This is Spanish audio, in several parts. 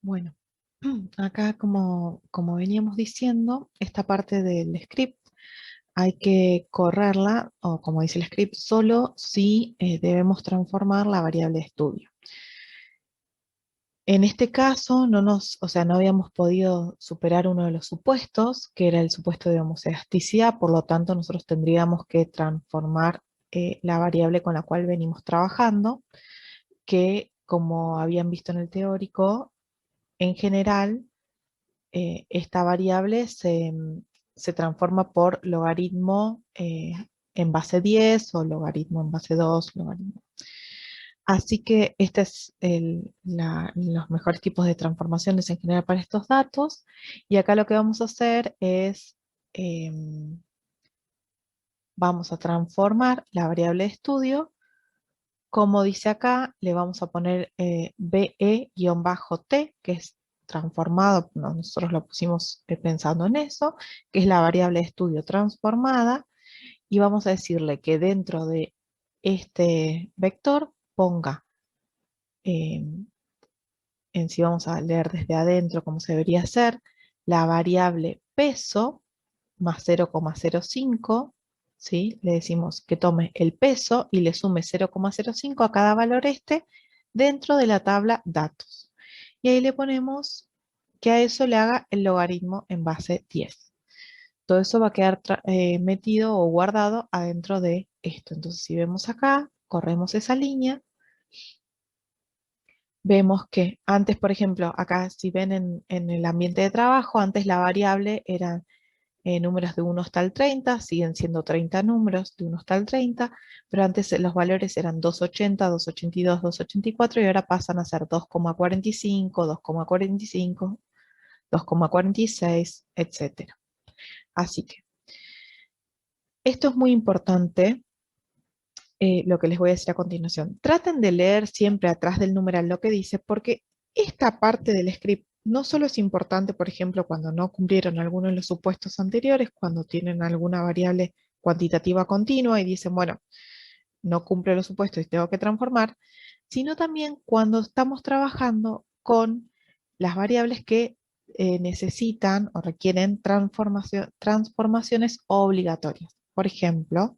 Bueno, acá como veníamos diciendo, esta parte del script hay que correrla, o como dice el script, solo si debemos transformar la variable estudio. En este caso, o sea, no habíamos podido superar uno de los supuestos, que era el supuesto de homoelasticidad, por lo tanto, nosotros tendríamos que transformar la variable con la cual venimos trabajando, que como habían visto en el teórico, en general, esta variable se transforma por logaritmo en base 10 o logaritmo en base 2, logaritmo. Así que este es los mejores tipos de transformaciones en general para estos datos. Y acá lo que vamos a hacer es, vamos a transformar la variable de estudio. Como dice acá, le vamos a poner BE-T, que es transformado, nosotros lo pusimos pensando en eso, que es la variable de estudio transformada, y vamos a decirle que dentro de este vector ponga, en sí vamos a leer desde adentro como se debería hacer, la variable peso más 0,05, ¿sí? Le decimos que tome el peso y le sume 0,05 a cada valor dentro de la tabla datos. Y ahí le ponemos que a eso le haga el logaritmo en base 10. Todo eso va a quedar metido o guardado adentro de esto. Entonces, si vemos acá, corremos esa línea, vemos que antes, por ejemplo, acá si ven en el ambiente de trabajo, antes la variable era números de 1 hasta el 30, siguen siendo 30 números de 1 hasta el 30, pero antes los valores eran 280, 282, 284 y ahora pasan a ser 2,45, 2,45, 2,46, etc. Así que esto es muy importante, lo que les voy a decir a continuación. Traten de leer siempre atrás del numeral lo que dice, porque esta parte del script no solo es importante, por ejemplo, cuando no cumplieron alguno de los supuestos anteriores, cuando tienen alguna variable cuantitativa continua y dicen, bueno, no cumple los supuestos y tengo que transformar, sino también cuando estamos trabajando con las variables que necesitan o requieren transformaciones obligatorias. Por ejemplo,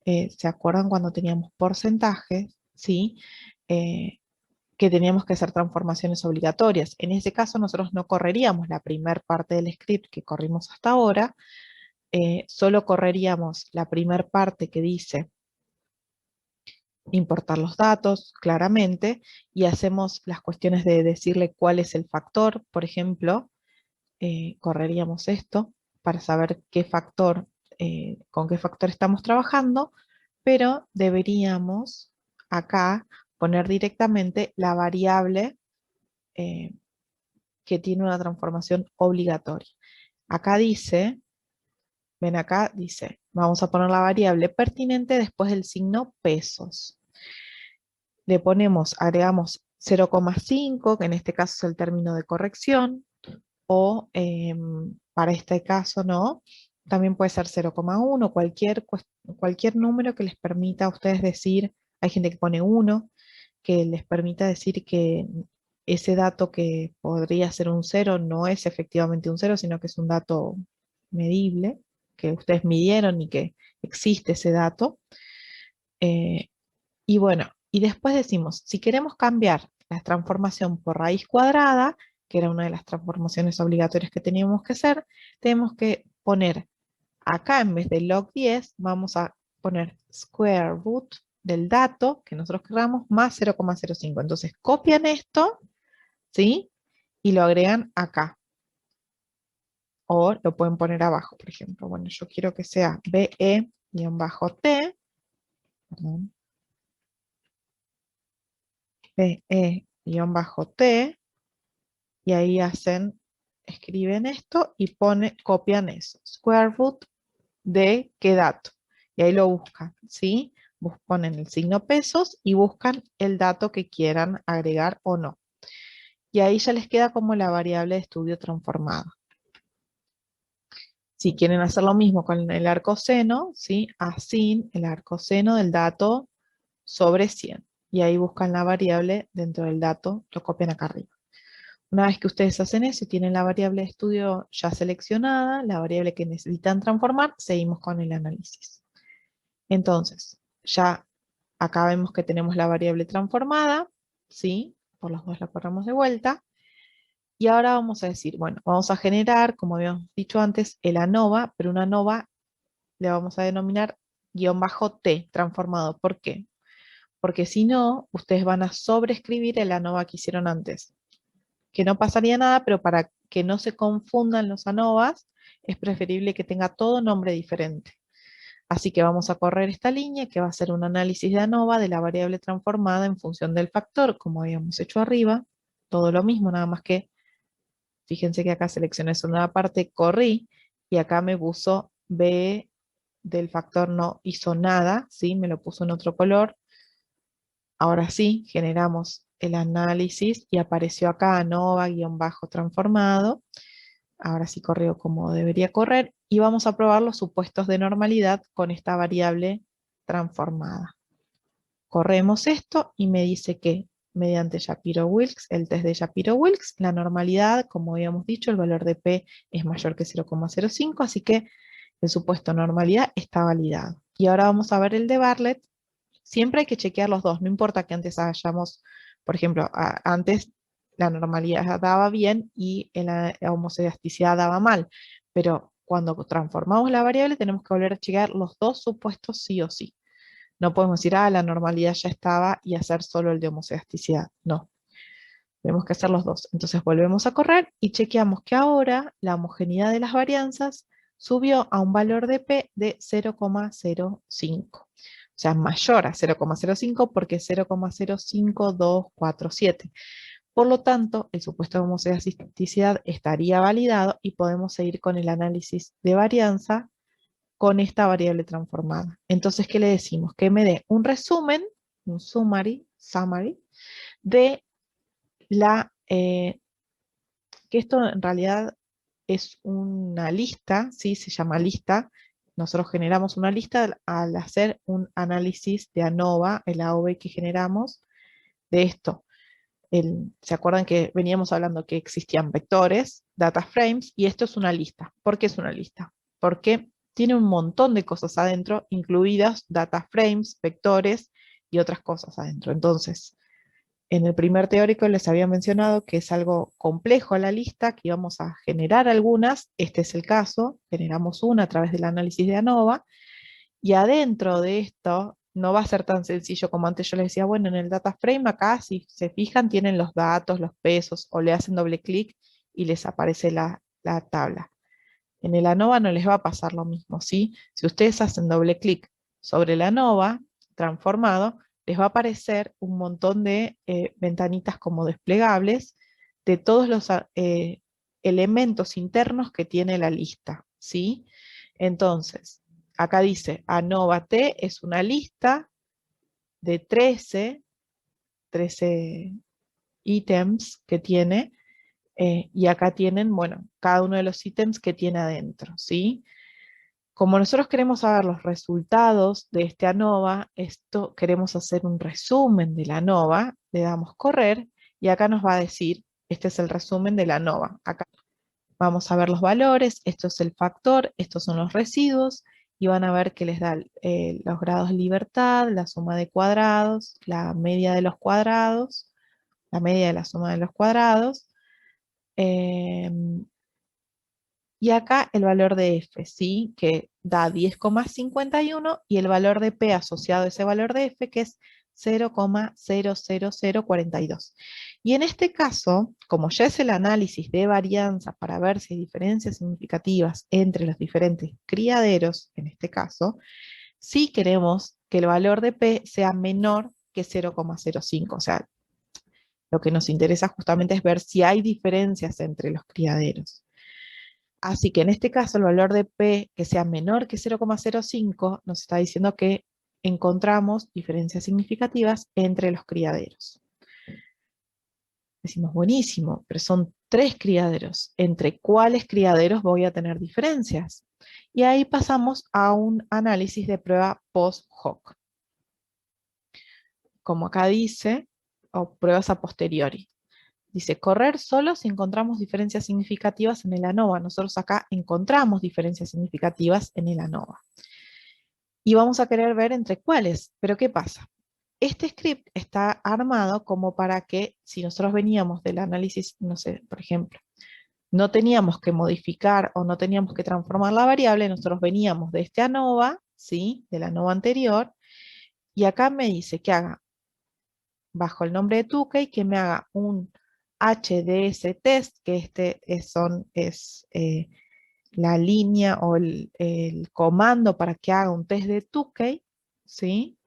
¿se acuerdan cuando teníamos porcentajes? ¿Sí? Eh, que teníamos que hacer transformaciones obligatorias. En ese caso nosotros no correríamos la primera parte del script que corrimos hasta ahora, solo correríamos la primera parte que dice importar los datos claramente y hacemos las cuestiones de decirle cuál es el factor, por ejemplo, correríamos esto para saber qué factor, con qué factor estamos trabajando, pero deberíamos acá poner directamente la variable eh, que tiene una transformación obligatoria. Acá dice, ven acá, dice, vamos a poner la variable pertinente después del signo pesos. Le ponemos, agregamos 0,5, que en este caso es el término de corrección, o para este caso no, también puede ser 0,1, cualquier número que les permita a ustedes decir, hay gente que pone 1, que les permita decir que ese dato que podría ser un 0 no es efectivamente un 0, sino que es un dato medible, que ustedes midieron y que existe ese dato. Eh, y bueno, y después decimos, si queremos cambiar la transformación por raíz cuadrada, que era una de las transformaciones obligatorias que teníamos que hacer, tenemos que poner acá en vez de log 10, vamos a poner square root del dato que nosotros queramos más 0,05. Entonces copian esto, ¿sí? Y lo agregan acá. O lo pueden poner abajo, por ejemplo. Bueno, yo quiero que sea BE-T, perdón, BE-T, y ahí escriben esto y copian eso. Square root de qué dato. Y ahí lo buscan, ¿sí? Ponen el signo pesos y buscan el dato que quieran agregar o no. Y ahí ya les queda como la variable de estudio transformada. Si quieren hacer lo mismo con el arcoseno, ¿sí? Así el arcoseno del dato sobre 100. Y ahí buscan la variable dentro del dato, lo copian acá arriba. Una vez que ustedes hacen eso y tienen la variable de estudio ya seleccionada, la variable que necesitan transformar, seguimos con el análisis. Entonces, ya acá vemos que tenemos la variable transformada, ¿sí? Por los dos la corremos de vuelta. Y ahora vamos a decir, bueno, vamos a generar, como habíamos dicho antes, el ANOVA, pero una ANOVA le vamos a denominar -t transformado. ¿Por qué? Porque si no, ustedes van a sobreescribir el ANOVA que hicieron antes. Que no pasaría nada, pero para que no se confundan los ANOVAs, es preferible que tenga todo nombre diferente. Así que vamos a correr esta línea, que va a ser un análisis de ANOVA de la variable transformada en función del factor, como habíamos hecho arriba. Todo lo mismo, nada más que, fíjense que acá seleccioné solo una parte, corrí, y acá me puso B del factor no hizo nada, ¿sí? Me lo puso en otro color. Ahora sí, generamos el análisis y apareció acá ANOVA-transformado. Ahora sí corrió como debería correr y vamos a probar los supuestos de normalidad con esta variable transformada. Corremos esto y me dice que mediante Shapiro-Wilks, el test de Shapiro-Wilks, la normalidad, como habíamos dicho, el valor de P es mayor que 0,05, así que el supuesto de normalidad está validado. Y ahora vamos a ver el de Bartlett. Siempre hay que chequear los dos, no importa que antes hayamos, por ejemplo, antes la normalidad daba bien y la homoelasticidad daba mal, pero cuando transformamos la variable tenemos que volver a chequear los dos supuestos sí o sí. No podemos decir, la normalidad ya estaba y hacer solo el de homoelasticidad. No, tenemos que hacer los dos. Entonces volvemos a correr y chequeamos que ahora la homogeneidad de las varianzas subió a un valor de P de 0,05. O sea, mayor a 0,05 porque es 0,05247. Por lo tanto, el supuesto de homoelasticidad estaría validado y podemos seguir con el análisis de varianza con esta variable transformada. Entonces, ¿qué le decimos? Que me dé un resumen, un summary de la, que esto en realidad es una lista, ¿sí? Se llama lista. Nosotros generamos una lista al hacer un análisis de ANOVA, el AOV que generamos de esto. ¿Se acuerdan que veníamos hablando que existían vectores, data frames, y esto es una lista? ¿Por qué es una lista? Porque tiene un montón de cosas adentro, incluidas data frames, vectores y otras cosas adentro. Entonces, en el primer teórico les había mencionado que es algo complejo la lista, que íbamos a generar algunas. Este es el caso, generamos una a través del análisis de ANOVA, y adentro de esto no va a ser tan sencillo como antes yo les decía, bueno, en el data frame acá, si se fijan, tienen los datos, los pesos, o le hacen doble clic y les aparece la tabla. En el ANOVA no les va a pasar lo mismo, ¿sí? Si ustedes hacen doble clic sobre el ANOVA transformado, les va a aparecer un montón de ventanitas como desplegables de todos los elementos internos que tiene la lista, ¿sí? Entonces, acá dice ANOVA T es una lista de 13 ítems que tiene, y acá tienen, bueno, cada uno de los ítems que tiene adentro, ¿sí? Como nosotros queremos saber los resultados de este ANOVA, queremos hacer un resumen de la ANOVA, le damos correr, y acá nos va a decir, este es el resumen de la ANOVA. Acá vamos a ver los valores, esto es el factor, estos son los residuos, y van a ver que les da los grados de libertad, la suma de cuadrados, la media de los cuadrados, la media de la suma de los cuadrados, y acá el valor de F, ¿sí? Que da 10,51 y el valor de P asociado a ese valor de F que es 0,00042. Y en este caso, como ya es el análisis de varianza para ver si hay diferencias significativas entre los diferentes criaderos, en este caso, sí queremos que el valor de P sea menor que 0,05. O sea, lo que nos interesa justamente es ver si hay diferencias entre los criaderos. Así que en este caso el valor de P que sea menor que 0,05 nos está diciendo que encontramos diferencias significativas entre los criaderos. Decimos, buenísimo, pero son 3 criaderos. ¿Entre cuáles criaderos voy a tener diferencias? Y ahí pasamos a un análisis de prueba post hoc. Como acá dice, o pruebas a posteriori. Dice, correr solo si encontramos diferencias significativas en el ANOVA. Nosotros acá encontramos diferencias significativas en el ANOVA. Y vamos a querer ver entre cuáles. Pero ¿qué pasa? Este script está armado como para que si nosotros veníamos del análisis, no sé, por ejemplo, no teníamos que modificar o no teníamos que transformar la variable, nosotros veníamos de este ANOVA, ¿sí? Del ANOVA anterior, y acá me dice que haga, bajo el nombre de Tukey, que me haga un HDS test, que es la línea o el comando para que haga un test de Tukey, ¿sí?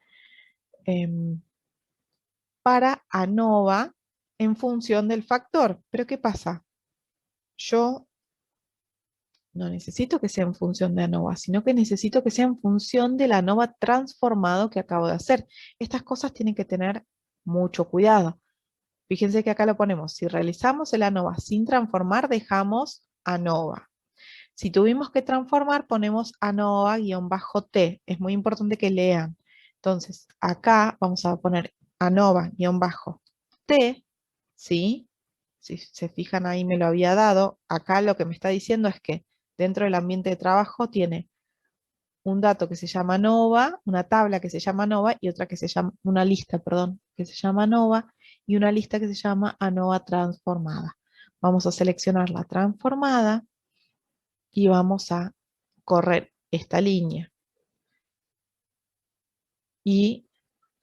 Para ANOVA en función del factor. Pero ¿qué pasa? Yo no necesito que sea en función de ANOVA, sino que necesito que sea en función del ANOVA transformado que acabo de hacer. Estas cosas tienen que tener mucho cuidado. Fíjense que acá lo ponemos. Si realizamos el ANOVA sin transformar, dejamos ANOVA. Si tuvimos que transformar, ponemos ANOVA-T. Es muy importante que lean. Entonces, acá vamos a poner ANOVA-T, ¿sí? Si se fijan ahí me lo había dado. Acá lo que me está diciendo es que dentro del ambiente de trabajo tiene un dato que se llama ANOVA, una tabla que se llama ANOVA y otra que se llama, una lista, perdón, que se llama ANOVA y una lista que se llama ANOVA transformada. Vamos a seleccionar la transformada y vamos a correr esta línea. Y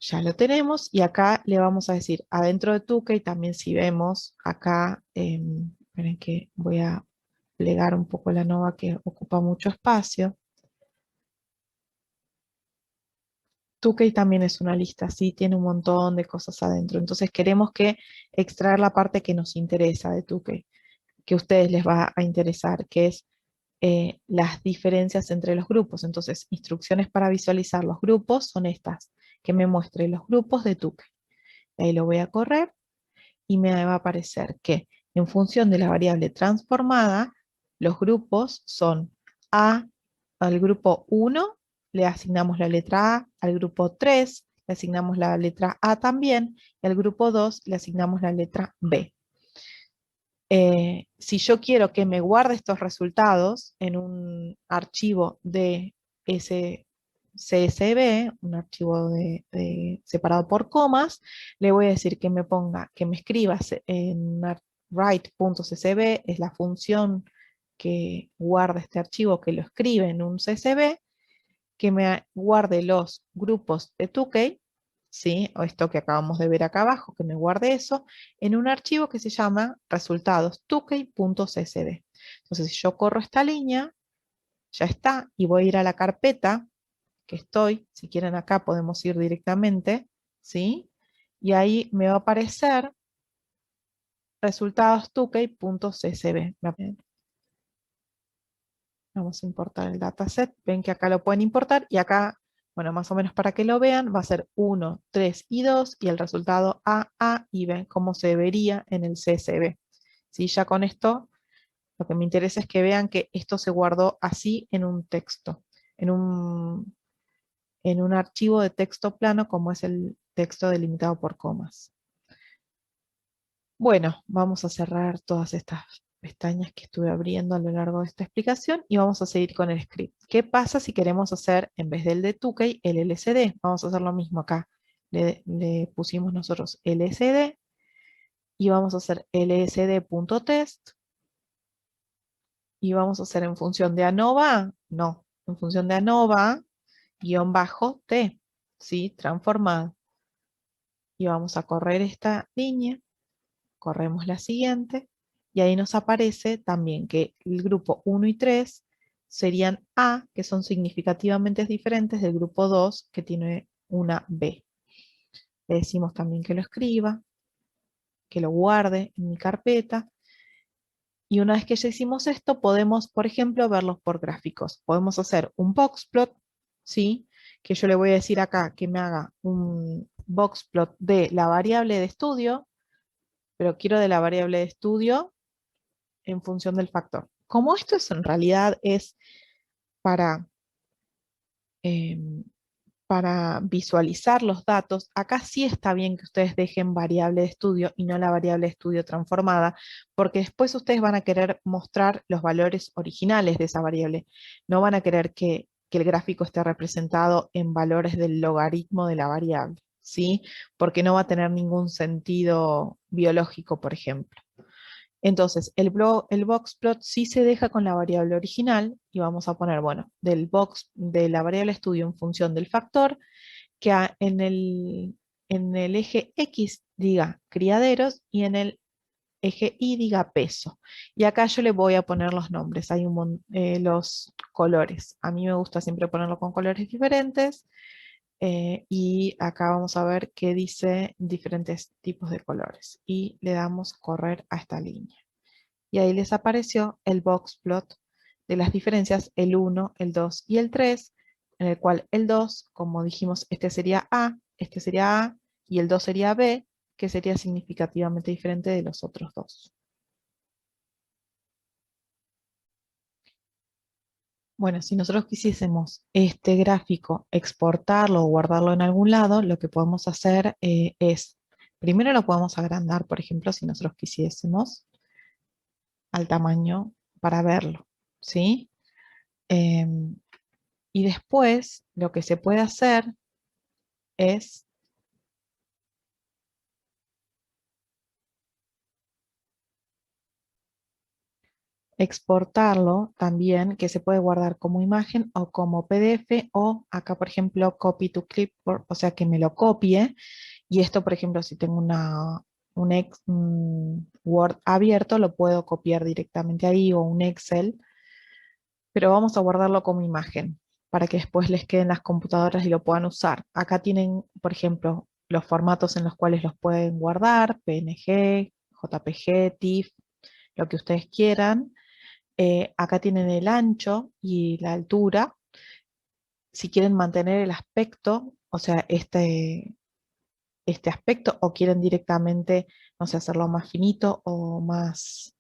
ya lo tenemos y acá le vamos a decir adentro de Tukey, también si vemos acá, esperen que voy a plegar un poco la ANOVA que ocupa mucho espacio. Tukey también es una lista, sí, tiene un montón de cosas adentro. Entonces queremos que extraer la parte que nos interesa de Tukey, que a ustedes les va a interesar, que es las diferencias entre los grupos. Entonces, instrucciones para visualizar los grupos son estas, que me muestre los grupos de Tukey. Ahí lo voy a correr y me va a aparecer que en función de la variable transformada, los grupos son al grupo 1 le asignamos la letra A, al grupo 3 le asignamos la letra A también, y al grupo 2 le asignamos la letra B. Si yo quiero que me guarde estos resultados en un archivo de CSV, un archivo separado por comas, le voy a decir que me ponga, que me escriba en write.csv, es la función que guarda este archivo, que lo escribe en un CSV, que me guarde los grupos de Tukey, ¿sí? O esto que acabamos de ver acá abajo, que me guarde eso, en un archivo que se llama resultados tukey.csv. Entonces, si yo corro esta línea, ya está, y voy a ir a la carpeta que estoy, si quieren acá podemos ir directamente, ¿sí? Y ahí me va a aparecer resultados tukey.csv. Vamos a importar el dataset. Ven que acá lo pueden importar y acá, bueno, más o menos para que lo vean, va a ser 1, 3 y 2 y el resultado A y B, como se vería en el CSV. ¿Sí? Ya con esto, lo que me interesa es que vean que esto se guardó así en un texto, en un archivo de texto plano como es el texto delimitado por comas. Bueno, vamos a cerrar todas estas pestañas que estuve abriendo a lo largo de esta explicación y vamos a seguir con el script. ¿Qué pasa si queremos hacer, en vez del de Tukey, el LSD? Vamos a hacer lo mismo acá. Le pusimos nosotros LSD y vamos a hacer lsd.test y vamos a hacer en función de ANOVA, no, en función de ANOVA, _t, ¿sí? Transformado. Y vamos a correr esta línea. Corremos la siguiente y ahí nos aparece también que el grupo 1 y 3 serían A, que son significativamente diferentes del grupo 2, que tiene una B. Le decimos también que lo escriba, que lo guarde en mi carpeta. Y una vez que ya hicimos esto, podemos, por ejemplo, verlos por gráficos. Podemos hacer un boxplot, ¿sí? Que yo le voy a decir acá que me haga un boxplot de la variable de estudio, pero quiero de la variable de estudio en función del factor. Como esto en realidad es para, eh, para visualizar los datos, acá sí está bien que ustedes dejen variable de estudio y no la variable de estudio transformada, porque después ustedes van a querer mostrar los valores originales de esa variable. No van a querer que el gráfico esté representado en valores del logaritmo de la variable, ¿sí? Porque no va a tener ningún sentido biológico, por ejemplo. Entonces, el box plot sí se deja con la variable original y vamos a poner, bueno, de la variable estudio en función del factor, que en el eje X diga criaderos y en el eje Y diga peso. Y acá yo le voy a poner los nombres, hay los colores. A mí me gusta siempre ponerlo con colores diferentes. Y acá vamos a ver qué dice diferentes tipos de colores. Y le damos correr a esta línea. Y ahí les apareció el box plot de las diferencias, el 1, el 2 y el 3, en el cual el 2, como dijimos, este sería A y el 2 sería B, que sería significativamente diferente de los otros dos. Bueno, si nosotros quisiésemos este gráfico exportarlo o guardarlo en algún lado, lo que podemos hacer es, primero lo podemos agrandar, por ejemplo, si nosotros quisiésemos, al tamaño para verlo, ¿sí? Em, Y después lo que se puede hacer es exportarlo también, que se puede guardar como imagen o como PDF o acá, por ejemplo, copy to clipboard, o sea, que me lo copie. Y esto, por ejemplo, si tengo un Word abierto, lo puedo copiar directamente ahí o un Excel, pero vamos a guardarlo como imagen para que después les queden las computadoras y lo puedan usar. Acá tienen, por ejemplo, los formatos en los cuales los pueden guardar, PNG, JPG, TIFF, lo que ustedes quieran. Acá tienen el ancho y la altura. Si quieren mantener el aspecto, o sea, este aspecto, o quieren directamente, no sé, hacerlo más finito o más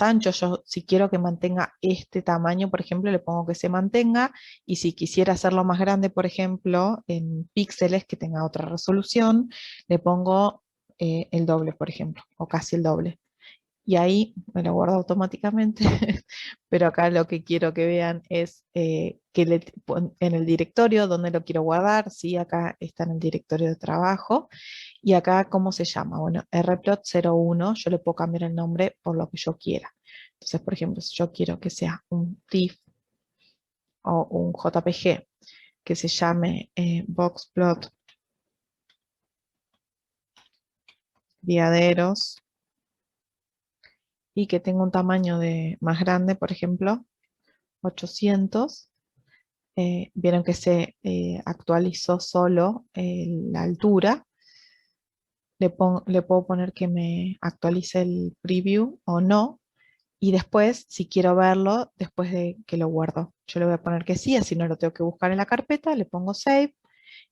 ancho. Yo si quiero que mantenga este tamaño, por ejemplo, le pongo que se mantenga, y si quisiera hacerlo más grande, por ejemplo, en píxeles que tenga otra resolución, le pongo el doble, por ejemplo, o casi el doble. Y ahí me lo guardo automáticamente, pero acá lo que quiero que vean es en el directorio donde lo quiero guardar, ¿sí? Acá está en el directorio de trabajo, y acá ¿cómo se llama? Bueno, rplot01, yo le puedo cambiar el nombre por lo que yo quiera. Entonces, por ejemplo, si yo quiero que sea un TIFF o un JPG que se llame boxplot diaderos y que tenga un tamaño más grande, por ejemplo, 800. Vieron que se actualizó solo la altura. Le puedo poner que me actualice el preview o no. Y después, si quiero verlo, después de que lo guardo, yo le voy a poner que sí, así no lo tengo que buscar en la carpeta, le pongo save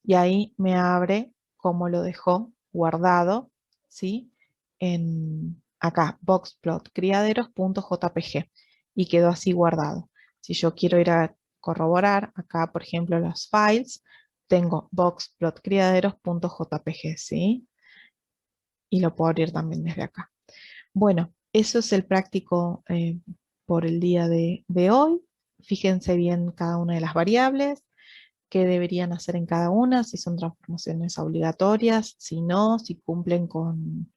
y ahí me abre como lo dejó guardado, ¿sí? En acá, boxplot criaderos.jpg, y quedó así guardado. Si yo quiero ir a corroborar, acá por ejemplo los files, tengo boxplot criaderos.jpg, ¿sí? Y lo puedo abrir también desde acá. Bueno, eso es el práctico por el día de hoy. Fíjense bien cada una de las variables, qué deberían hacer en cada una, si son transformaciones obligatorias, si no, si cumplen con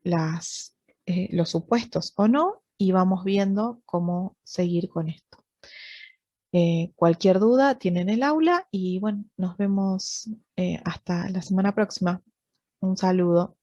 los supuestos o no, y vamos viendo cómo seguir con esto. Cualquier duda tienen el aula y bueno, nos vemos hasta la semana próxima. Un saludo.